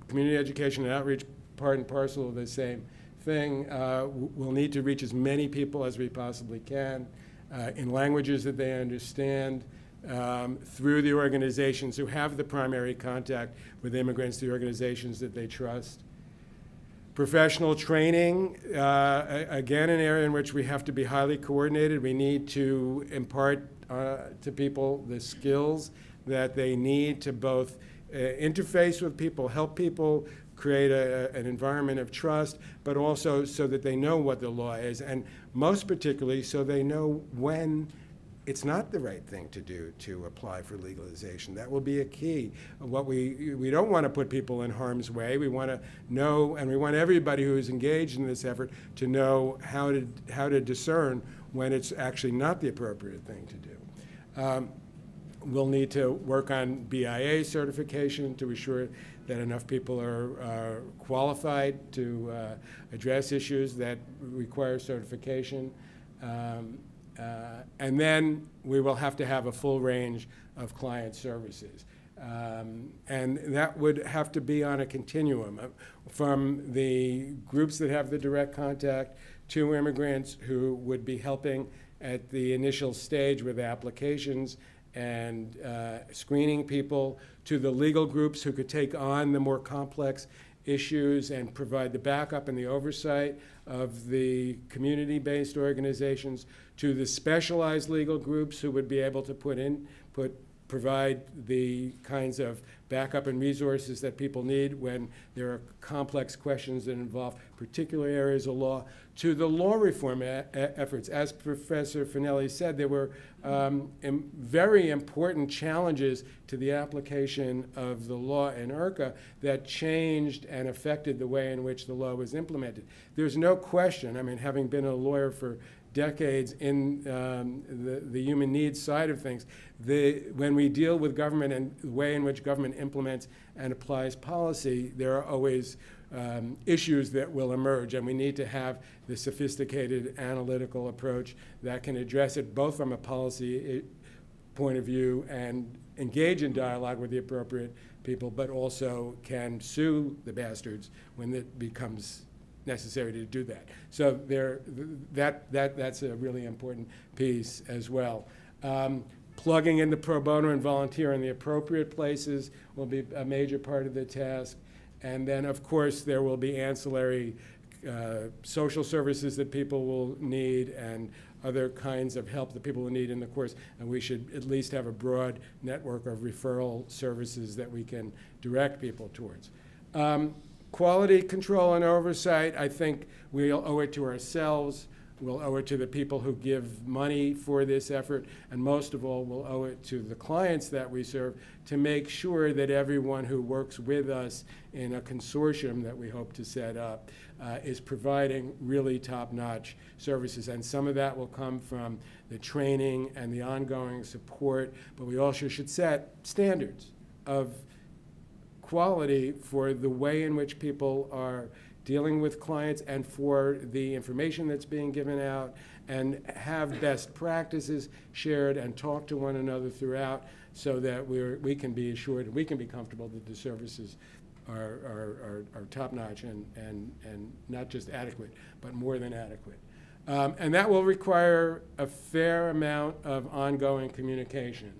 community education and outreach, part and parcel of the same thing. We'll need to reach as many people as we possibly can in languages that they understand, through the organizations who have the primary contact with immigrants, the organizations that they trust. Professional training, again, an area in which we have to be highly coordinated. We need to impart to people the skills that they need to both interface with people, help people, create an environment of trust, but also so that they know what the law is, and most particularly so they know when it's not the right thing to do to apply for legalization. That will be a key. What we don't want to put people in harm's way. We want to know, and we want everybody who is engaged in this effort to know how to discern when it's actually not the appropriate thing to do. We'll need to work on BIA certification to ensure that enough people are qualified to address issues that require certification. And then we will have to have a full range of client services. And that would have to be on a continuum from the groups that have the direct contact to immigrants who would be helping at the initial stage with applications and screening people, to the legal groups who could take on the more complex issues and provide the backup and the oversight of the community-based organizations, to the specialized legal groups who would be able to provide the kinds of backup and resources that people need when there are complex questions that involve particular areas of law, to the law reform efforts. As Professor Fennelly said, there were very important challenges to the application of the law in IRCA that changed and affected the way in which the law was implemented. There's no question, I mean, having been a lawyer for decades in the human needs side of things, when we deal with government and the way in which government implements and applies policy, there are always issues that will emerge, and we need to have the sophisticated analytical approach that can address it both from a policy point of view and engage in dialogue with the appropriate people, but also can sue the bastards when it becomes necessary to do that. So that's a really important piece as well. Plugging in the pro bono and volunteer in the appropriate places will be a major part of the task. And then, of course, there will be ancillary social services that people will need and other kinds of help that people will need in the course. And we should at least have a broad network of referral services that we can direct people towards. Quality control and oversight, I think we'll owe it to ourselves. We'll owe it to the people who give money for this effort, and most of all, we'll owe it to the clients that we serve to make sure that everyone who works with us in a consortium that we hope to set up is providing really top-notch services. And some of that will come from the training and the ongoing support, but we also should set standards of quality for the way in which people are dealing with clients and for the information that's being given out, and have best practices shared and talk to one another throughout so that we can be assured and we can be comfortable that the services are top-notch and not just adequate, but more than adequate. And that will require a fair amount of ongoing communication.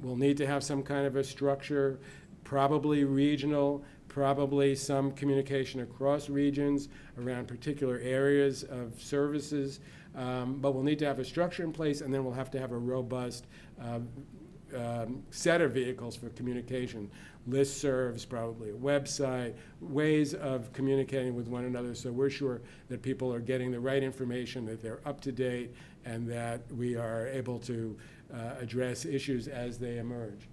We'll need to have some kind of a structure, probably regional, probably some communication across regions around particular areas of services, but we'll need to have a structure in place, and then we'll have to have a robust set of vehicles for communication, listservs, probably a website, ways of communicating with one another so we're sure that people are getting the right information, that they're up to date, and that we are able to address issues as they emerge.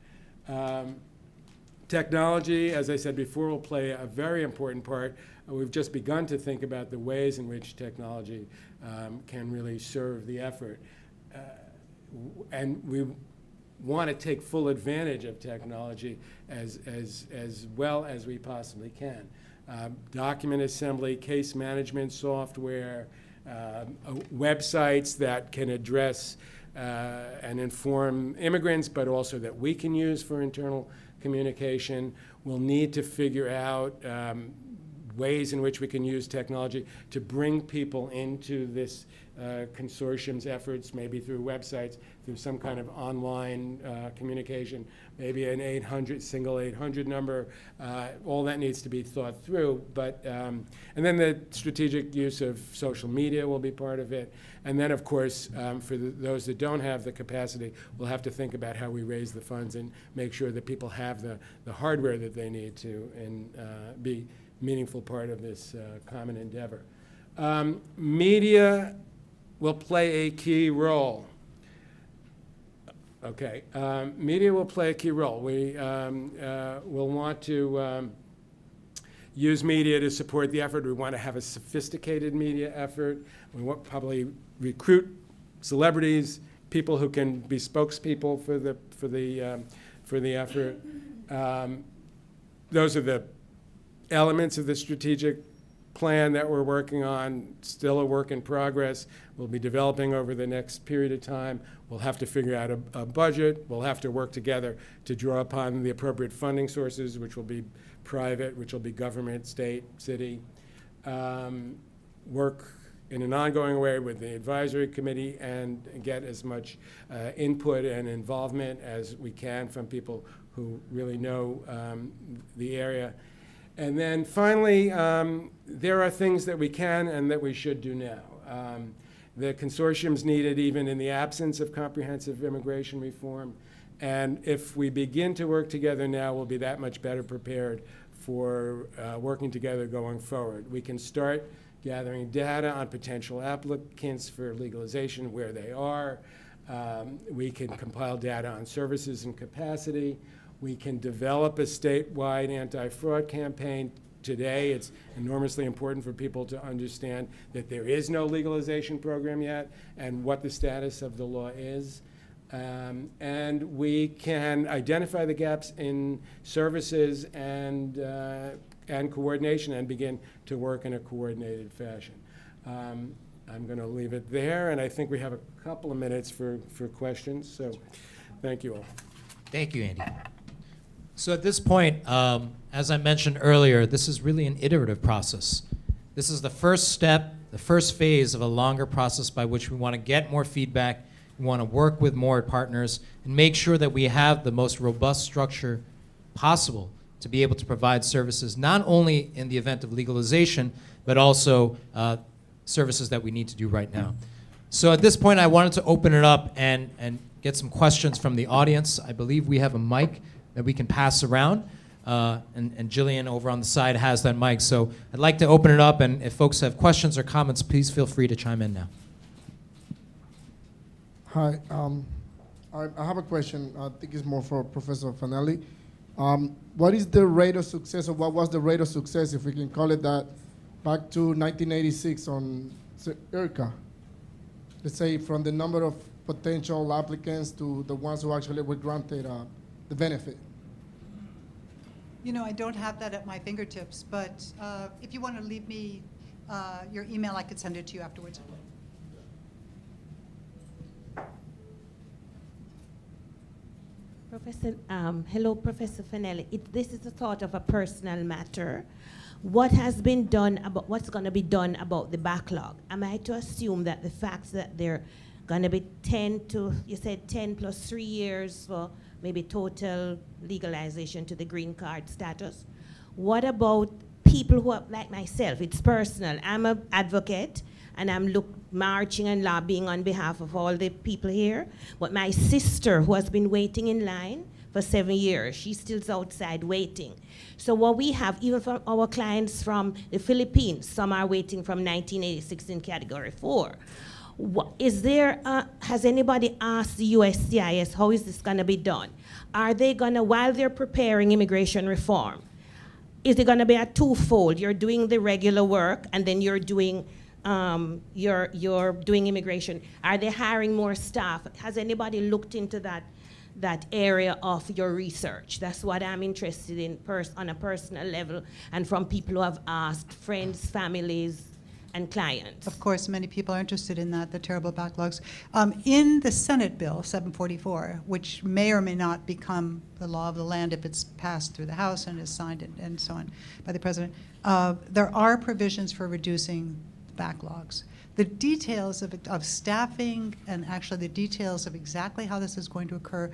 Technology, as I said before, will play a very important part. We've just begun to think about the ways in which technology can really serve the effort. And we want to take full advantage of technology as well as we possibly can. Document assembly, case management software, websites that can address and inform immigrants, but also that we can use for internal communication. We'll need to figure out ways in which we can use technology to bring people into this consortium's efforts, maybe through websites, through some kind of online communication, maybe an 800, single 800 number. All that needs to be thought through. But, and then the strategic use of social media will be part of it. And then, of course, for those that don't have the capacity, we'll have to think about how we raise the funds and make sure that people have the hardware that they need to and be meaningful part of this common endeavor. Media will play a key role. Okay, media will play a key role. We will want to use media to support the effort. We want to have a sophisticated media effort. We want probably recruit celebrities, people who can be spokespeople for the effort. Those are the elements of the strategic plan that we're working on, still a work in progress. We'll be developing over the next period of time. We'll have to figure out a budget. We'll have to work together to draw upon the appropriate funding sources, which will be private, which will be government, state, city. Work in an ongoing way with the advisory committee and get as much input and involvement as we can from people who really know the area. And then finally, there are things that we can and that we should do now. The consortium's needed even in the absence of comprehensive immigration reform. And if we begin to work together now, we'll be that much better prepared for working together going forward. We can start gathering data on potential applicants for legalization, where they are. We can compile data on services and capacity. We can develop a statewide anti-fraud campaign. Today, it's enormously important for people to understand that there is no legalization program yet and what the status of the law is. And we can identify the gaps in services and coordination and begin to work in a coordinated fashion. I'm going to leave it there, and I think we have a couple of minutes for questions, so thank you all. Thank you, Andy. So at this point, as I mentioned earlier, this is really an iterative process. This is the first step, the first phase of a longer process by which we want to get more feedback, we want to work with more partners, and make sure that we have the most robust structure possible to be able to provide services, not only in the event of legalization, but also services that we need to do right now. So at this point, I wanted to open it up and get some questions from the audience. I believe we have a mic that we can pass around. And Jillian over on the side has that mic. So I'd like to open it up, and if folks have questions or comments, please feel free to chime in now. Hi, I have a question. I think it's more for Professor Fennelly. What is the rate of success, or what was the rate of success, if we can call it that, back to 1986 on IRCA? Let's say from the number of potential applicants to the ones who actually were granted the benefit. You know, I don't have that at my fingertips, but if you want to leave me your email, I could send it to you afterwards. Professor, hello, Professor Fennelly. This is a sort of a personal matter. What has been done about, what's going to be done about the backlog? Am I to assume that the fact that they're going to be 10 to, you said 10 plus 3 years for maybe total legalization to the green card status? What about people who are like myself? It's personal. I'm an advocate, and I'm marching and lobbying on behalf of all the people here. But my sister, who has been waiting in line for 7 years, she's still outside waiting. So what we have, even from our clients from the Philippines, some are waiting from 1986 in Category 4. Is there, has anybody asked the USCIS, how is this going to be done? Are they going to, while they're preparing immigration reform, is it going to be a twofold? You're doing the regular work, and then you're doing you're doing immigration. Are they hiring more staff? Has anybody looked into that area of your research? That's what I'm interested in on a personal level, and from people who have asked, friends, families, and clients. Of course, many people are interested in that, the terrible backlogs. In the Senate bill, 744, which may or may not become the law of the land if it's passed through the House and is signed and so on by the President, there are provisions for reducing backlogs. The details of staffing and actually the details of exactly how this is going to occur,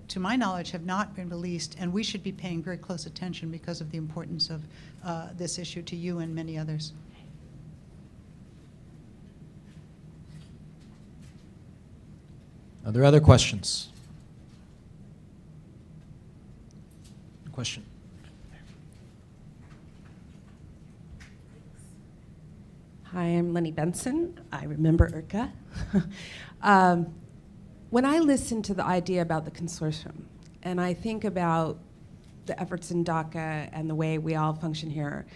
to my knowledge, have not been released, and we should be paying very close attention because of the importance of this issue to you and many others. Are there other questions? Question. Hi, I'm Lenny Benson. I remember IRCA. When I listen to the idea about the consortium, and I think about the efforts in DACA and the way we all function here,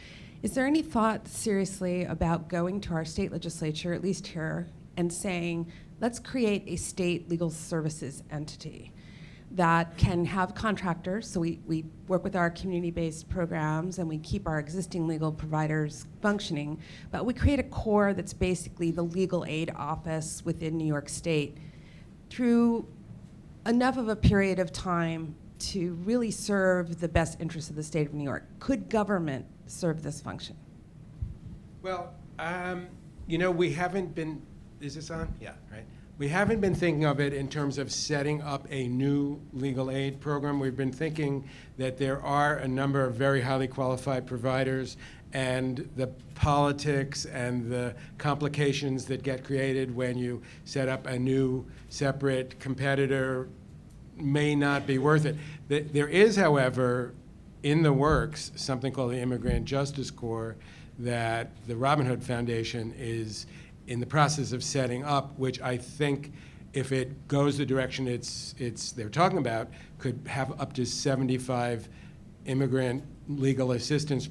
is there any thought seriously about going to our state legislature, at least here, and saying, let's create a state legal services entity that can have contractors, so we work with our community-based programs and we keep our existing legal providers functioning, but we create a core that's basically the legal aid office within New York State through enough of a period of time to really serve the best interests of the state of New York. Could government serve this function? Well, you know, we haven't been, is this on? Yeah, right. We haven't been thinking of it in terms of setting up a new legal aid program. We've been thinking that there are a number of very highly qualified providers, and the politics and the complications that get created when you set up a new separate competitor may not be worth it. There is, however, in the works, something called the Immigrant Justice Corps that the Robin Hood Foundation is in the process of setting up, which I think, if it goes the direction they're talking about, could have up to 75 immigrant legal assistance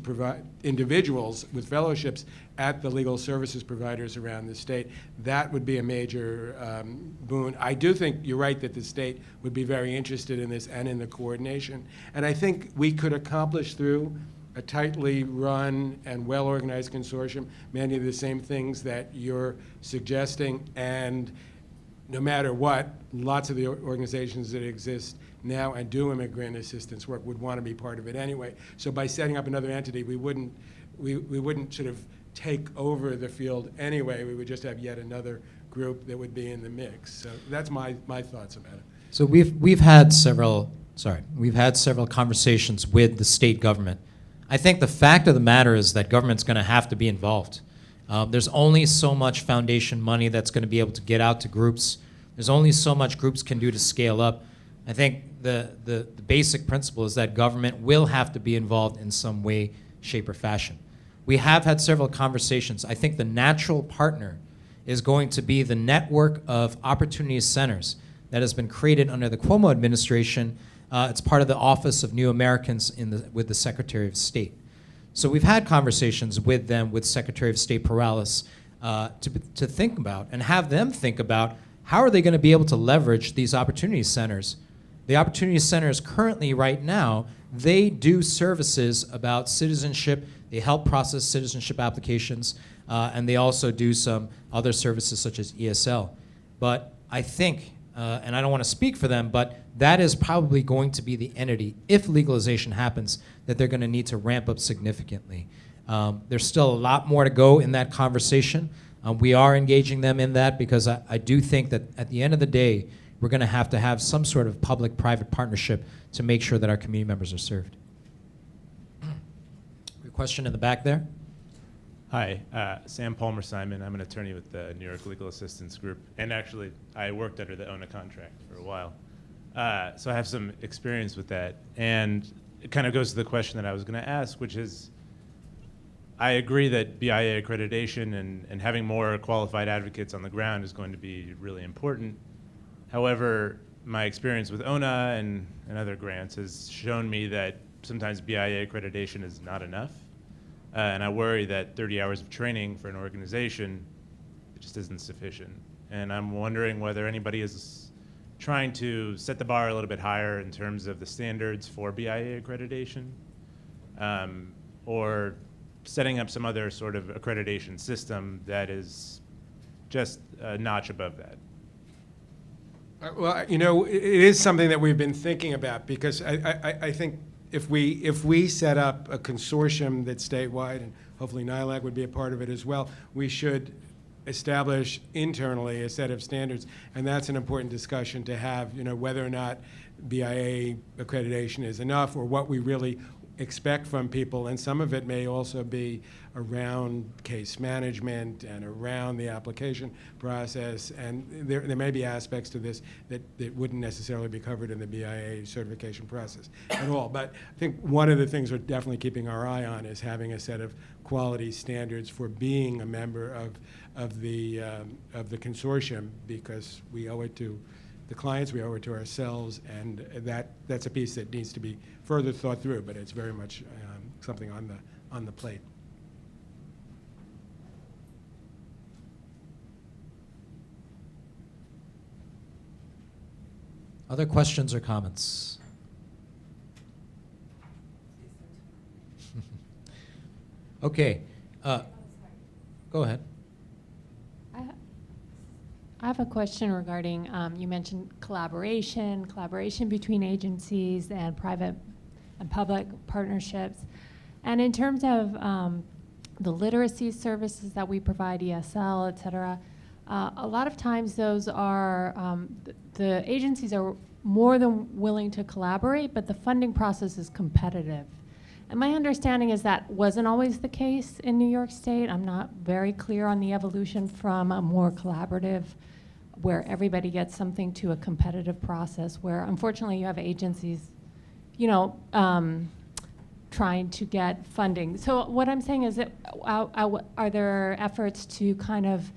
individuals with fellowships at the legal services providers around the state. That would be a major boon. I do think you're right that the state would be very interested in this and in the coordination. And I think we could accomplish through a tightly run and well-organized consortium many of the same things that you're suggesting, and no matter what, lots of the organizations that exist now and do immigrant assistance work would want to be part of it anyway. So by setting up another entity, we wouldn't sort of take over the field anyway. We would just have yet another group that would be in the mix. So that's my thoughts about it. So we've had several conversations with the state government. I think the fact of the matter is that government's going to have to be involved. There's only so much foundation money that's going to be able to get out to groups. There's only so much groups can do to scale up. I think the basic principle is that government will have to be involved in some way, shape, or fashion. We have had several conversations. I think the natural partner is going to be the network of opportunity centers that has been created under the Cuomo administration. It's part of the Office of New Americans with the Secretary of State. So we've had conversations with them, with Secretary of State Perales, to think about and have them think about how are they going to be able to leverage these opportunity centers. The opportunity centers currently, right now, they do services about citizenship. They help process citizenship applications, and they also do some other services such as ESL. But I think, and I don't want to speak for them, but that is probably going to be the entity, if legalization happens, that they're going to need to ramp up significantly. There's still a lot more to go in that conversation. We are engaging them in that because I do think that at the end of the day, we're going to have some sort of public-private partnership to make sure that our community members are served. A question in the back there? Hi, Sam Palmer-Simon. I'm an attorney with the New York Legal Assistance Group, and actually I worked under the ONA contract for a while. So I have some experience with that, and it kind of goes to the question that I was going to ask, which is, I agree that BIA accreditation and having more qualified advocates on the ground is going to be really important. However, my experience with ONA and other grants has shown me that sometimes BIA accreditation is not enough. And I worry that 30 hours of training for an organization just isn't sufficient. And I'm wondering whether anybody is trying to set the bar a little bit higher in terms of the standards for BIA accreditation, or setting up some other sort of accreditation system that is just a notch above that. Well, you know, it is something that we've been thinking about, because I think if we set up a consortium that's statewide, and hopefully NYILAC would be a part of it as well, we should establish internally a set of standards, and that's an important discussion to have, you know, whether or not BIA accreditation is enough, or what we really expect from people. And some of it may also be around case management and around the application process, and there may be aspects to this that wouldn't necessarily be covered in the BIA certification process at all. But I think one of the things we're definitely keeping our eye on is having a set of quality standards for being a member of the consortium, because we owe it to the clients, we owe it to ourselves, and that's a piece that needs to be further thought through, but it's very much something on the plate. Other questions or comments? Okay. Go ahead. I have a question regarding, you mentioned collaboration between agencies and private and public partnerships. And in terms of the literacy services that we provide, ESL, et cetera, a lot of times those are, the agencies are more than willing to collaborate, but the funding process is competitive. And my understanding is that wasn't always the case in New York State. I'm not very clear on the evolution from a more collaborative, where everybody gets something, to a competitive process where unfortunately you have agencies, you know, trying to get funding. So what I'm saying is that are there efforts to kind of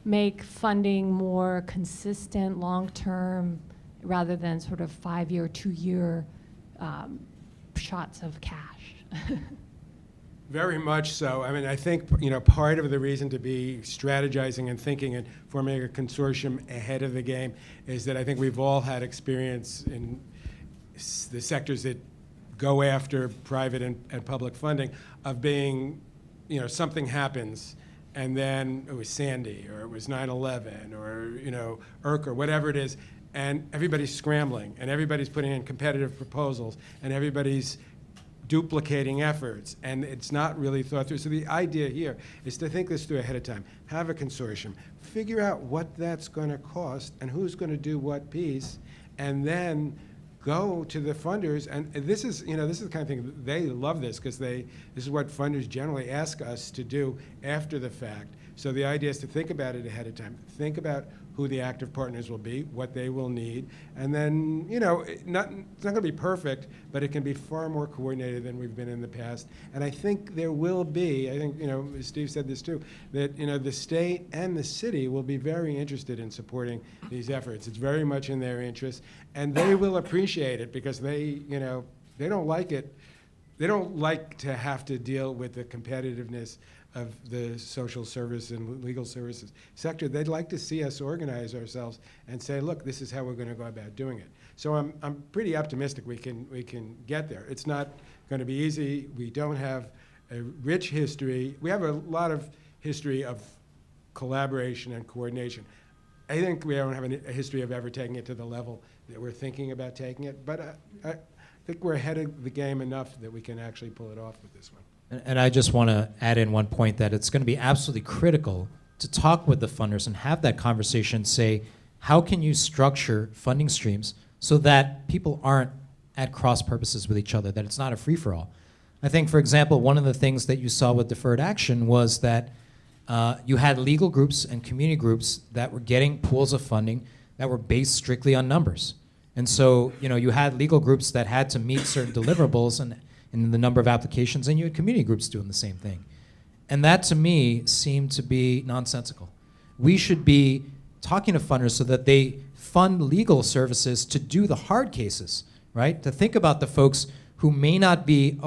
make funding more consistent, long-term, rather than sort of 5-year, 2-year shots of cash? Very much so. I mean, I think, you know, part of the reason to be strategizing and thinking and forming a consortium ahead of the game is that I think we've all had experience in the sectors that go after private and public funding of being, you know, something happens and then it was Sandy or it was 9/11 or, you know, IRC or whatever it is, and everybody's scrambling and everybody's putting in competitive proposals and everybody's duplicating efforts, and it's not really thought through. So the idea here is to think this through ahead of time, have a consortium, figure out what that's going to cost and who's going to do what piece, and then go to the funders. And this is, you know, this is the kind of thing, they love this, because this is what funders generally ask us to do after the fact. So the idea is to think about it ahead of time, think about who the active partners will be, what they will need, and then, you know, it's not going to be perfect, but it can be far more coordinated than we've been in the past. And I think there will be, I think, you know, Steve said this too, that, you know, the state and the city will be very interested in supporting these efforts. It's very much in their interest, and they will appreciate it, because they, you know, they don't like it. They don't like to have to deal with the competitiveness of the social service and legal services sector. They'd like to see us organize ourselves and say, look, this is how we're going to go about doing it. So I'm pretty optimistic we can get there. It's not going to be easy. We don't have a rich history. We have a lot of history of collaboration and coordination. I think we don't have a history of ever taking it to the level that we're thinking about taking it, but I think we're ahead of the game enough that we can actually pull it off with this one. And I just want to add in one point, that it's going to be absolutely critical to talk with the funders and have that conversation, say, how can you structure funding streams so that people aren't at cross purposes with each other, that it's not a free-for-all. I think, for example, one of the things that you saw with deferred action was that you had legal groups and community groups that were getting pools of funding that were based strictly on numbers. And so, you know, you had legal groups that had to meet certain deliverables and the number of applications, and you had community groups doing the same thing. And that, to me, seemed to be nonsensical. We should be talking to funders so that they fund legal services to do the hard cases, right? To think about the folks who may not be,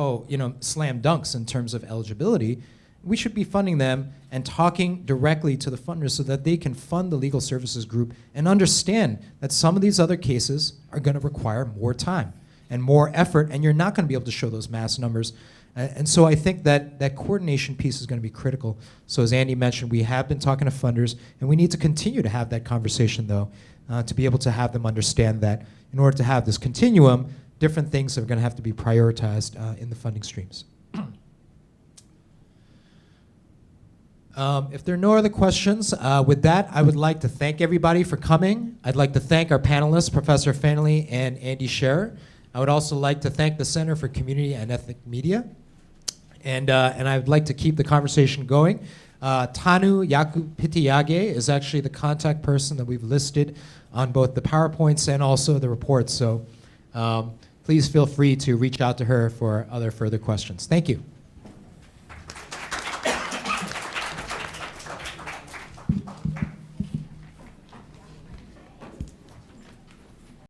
slam dunks in terms of eligibility. We should be funding them and talking directly to the funders so that they can fund the legal services group and understand that some of these other cases are going to require more time and more effort, and you're not going to be able to show those mass numbers And so I think that that coordination piece is going to be critical. So as Andy mentioned, we have been talking to funders, and we need to continue to have that conversation, though, to be able to have them understand that in order to have this continuum, different things are going to have to be prioritized in the funding streams. If there are no other questions, with that, I would like to thank everybody for coming. I'd like to thank our panelists, Professor Fennelly and Andy Scherer. I would also like to thank the Center for Community and Ethnic Media. And I would like to keep the conversation going. Tanu Yakupitiage is actually the contact person that we've listed on both the PowerPoints and also the reports. So please feel free to reach out to her for other further questions. Thank you.